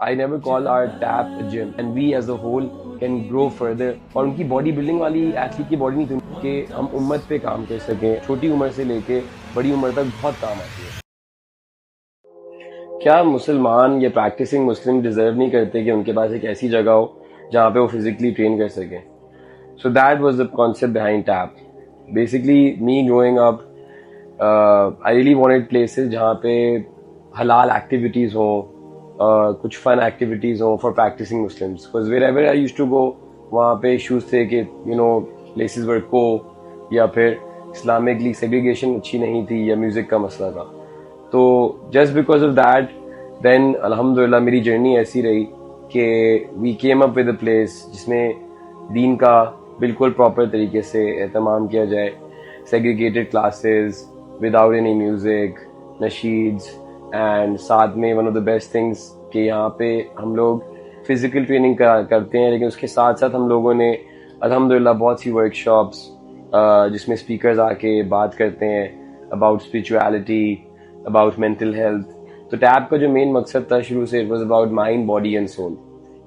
I never call our tap a gym, and we as a whole can grow further. اور ان کی body building والی athlete کی body نہیں تھی کہ ہم امت پہ کام کر سکیں. چھوٹی عمر سے لے کے بڑی عمر تک بہت کام آتی ہے. کیا مسلمان یا پریکٹسنگ مسلم ڈیزرو نہیں کرتے کہ ان کے پاس ایک ایسی جگہ ہو جہاں پہ وہ فزیکلی ٹرین کر سکیں؟ So that was the concept behind TAP. Basically me growing up I really wanted places جہاں پہ حلال ایکٹیویٹیز ہوں, کچھ فن ایکٹیویٹیز ہوں for practicing Muslims. Because wherever I used to go, وہاں پہ ایشوز تھے کہ پلیسز ور کو, یا پھر اسلامکلی سیگریگیشن اچھی نہیں تھی, یا میوزک کا مسئلہ تھا. تو جسٹ بیکاز آف دیٹ دین الحمدللہ میری جرنی ایسی رہی کہ we came up with a place جس میں دین کا بالکل پراپر طریقے سے اہتمام کیا جائے. Segregated classes without any music, نشیدز, اینڈ ساتھ میں one of the best things کہ یہاں پہ ہم لوگ فزیکل ٹریننگ کرتے ہیں, لیکن اس کے ساتھ ساتھ ہم لوگوں نے الحمدللہ بہت سی ورک شاپس جس میں اسپیکرز آ کے بات کرتے ہیں about spirituality, about mental health. تو ٹیپ کا جو مین مقصد تھا شروع سے, it was about mind, body and soul.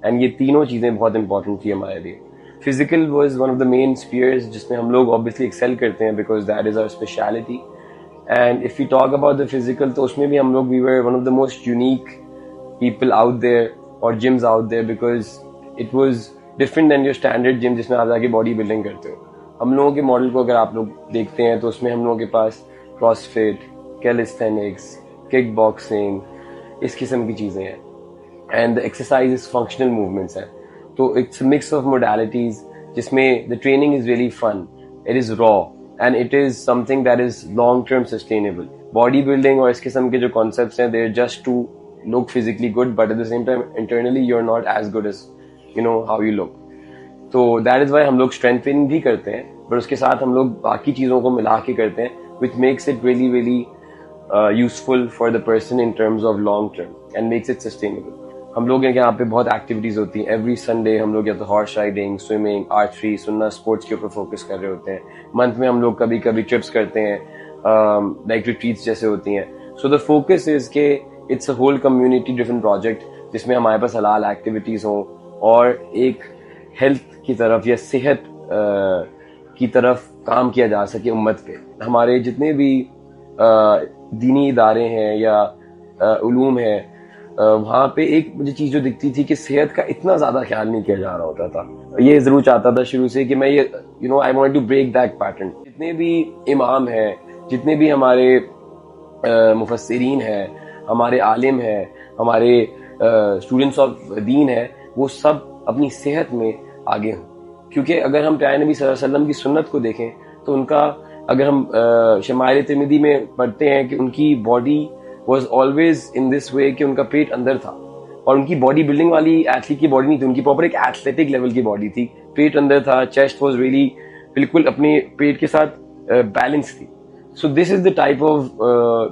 And یہ تینوں چیزیں بہت امپورٹنٹ تھی ہمارے لیے. Physical was one of the main spheres جس میں ہم لوگ آبویسلی ایکسیل کرتے ہیں because that is our specialty. And if you talk about the physical, تو اس میں بھی ہم لوگ we were one of the most unique people out there اور gyms out there, because it was different than your standard gym جس میں آپ جا کے باڈی بلڈنگ کرتے ہو. ہم لوگوں کے ماڈل کو اگر آپ لوگ دیکھتے ہیں تو اس میں ہم لوگوں کے پاس کراس فٹ, کیلسٹینکس, کک باکسنگ, اس قسم کی چیزیں ہیں. اینڈ ایکسرسائز فنکشنل موومنٹس ہیں. تو اٹس مکس آف موڈیلٹیز جس میں the training is really fun, it is raw, and it is something that is long term sustainable. Body building اور اس قسم کے جو کانسیپٹس ہیں, they are just to look physically good, but at the same time internally you are not as good as how you look. تو that is why ہم لوگ strength training بھی کرتے ہیں, بٹ اس کے ساتھ ہم لوگ باقی چیزوں کو ملا کے کرتے ہیں, which makes it really really useful for the person in terms of long term and makes it sustainable. ہم لوگ یہاں پہ بہت ایکٹیویٹیز ہوتی ہیں. ایوری سنڈے ہم لوگ یا تو ہارس رائڈنگ, سوئمنگ, آرچری, سننا, اسپورٹس کے اوپر فوکس کر رہے ہوتے ہیں. منتھ میں ہم لوگ کبھی کبھی ٹرپس کرتے ہیں, لائک ریٹریٹس جیسے ہوتی ہیں. سو دا فوکس از کہ it's a whole community driven project جس میں ہمارے پاس حلال ایکٹیویٹیز ہوں اور ایک ہیلتھ کی طرف یا صحت کی طرف کام کیا جا سکے امت پہ. ہمارے جتنے بھی دینی ادارے ہیں یا علوم ہیں, وہاں پہ ایک مجھے چیز جو دکھتی تھی کہ صحت کا اتنا زیادہ خیال نہیں کیا جا رہا ہوتا تھا. یہ ضرور چاہتا تھا شروع سے کہ میں یہ I want to break that pattern. جتنے بھی امام ہیں, جتنے بھی ہمارے مفسرین ہیں, ہمارے عالم ہیں, ہمارے اسٹوڈنٹس آف دین ہیں, وہ سب اپنی صحت میں آگے ہوں. کیونکہ اگر ہم پیارے نبی صلی اللہ علیہ وسلم کی سنت کو دیکھیں تو ان کا, اگر ہم شمائل ترمذی میں پڑھتے ہیں کہ ان کی باڈی واز آلویز ان دس وے کہ ان کا پیٹ اندر تھا, اور ان کی باڈی بلڈنگ والی ایتھلیٹ کی باڈی نہیں تھی, ان کی پراپر ایک ایتھلیٹک لیول کی باڈی تھی. پیٹ اندر تھا, چیسٹ واز ریئلی بالکل اپنے پیٹ کے ساتھ بیلنس تھی. سو دس از دا ٹائپ آف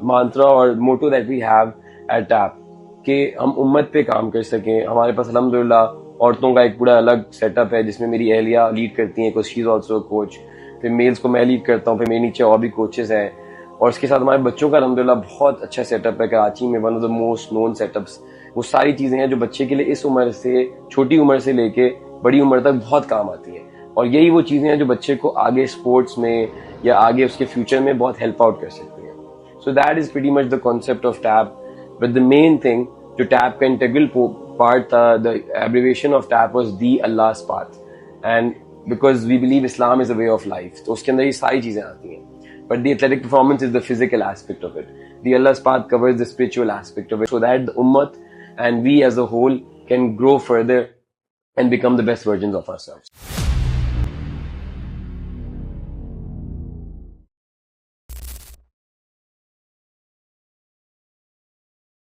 مانترا اور motto that we have at TAP کہ ہم امت پہ کام کر سکیں. ہمارے پاس الحمدللہ عورتوں کا ایک پورا الگ سیٹ اپ ہے جس میں میری اہلیہ لیڈ کرتی ہیں, شی از آلسو کوچ. پھر میلس کو میں لیڈ کرتا ہوں, پھر میرے نیچے اور بھی کوچز ہیں. اور اس کے ساتھ ہمارے بچوں کا الحمدللہ بہت اچھا سیٹ اپ ہے کراچی میں, one of the most known setups اپس. وہ ساری چیزیں ہیں جو بچے کے لیے اس عمر سے, چھوٹی عمر سے لے کے بڑی عمر تک بہت کام آتی ہیں. اور یہی وہ چیزیں ہیں جو بچے کو آگے اسپورٹس میں یا آگے اس کے فیوچر میں بہت ہیلپ آؤٹ کر سکتی ہیں. So that is pretty much the concept of TAP. But the main thing جو ٹیپ کا انٹیگرل پارٹ تھا, the abbreviation of TAP was the Allah's path. And because we believe Islam is a way of life, تو اس کے اندر یہ ساری چیزیں آتی ہیں. But the athletic performance is the physical aspect of it. The Allah's path covers the spiritual aspect of it, so that the ummah and we as a whole can grow further and become the best versions of ourselves.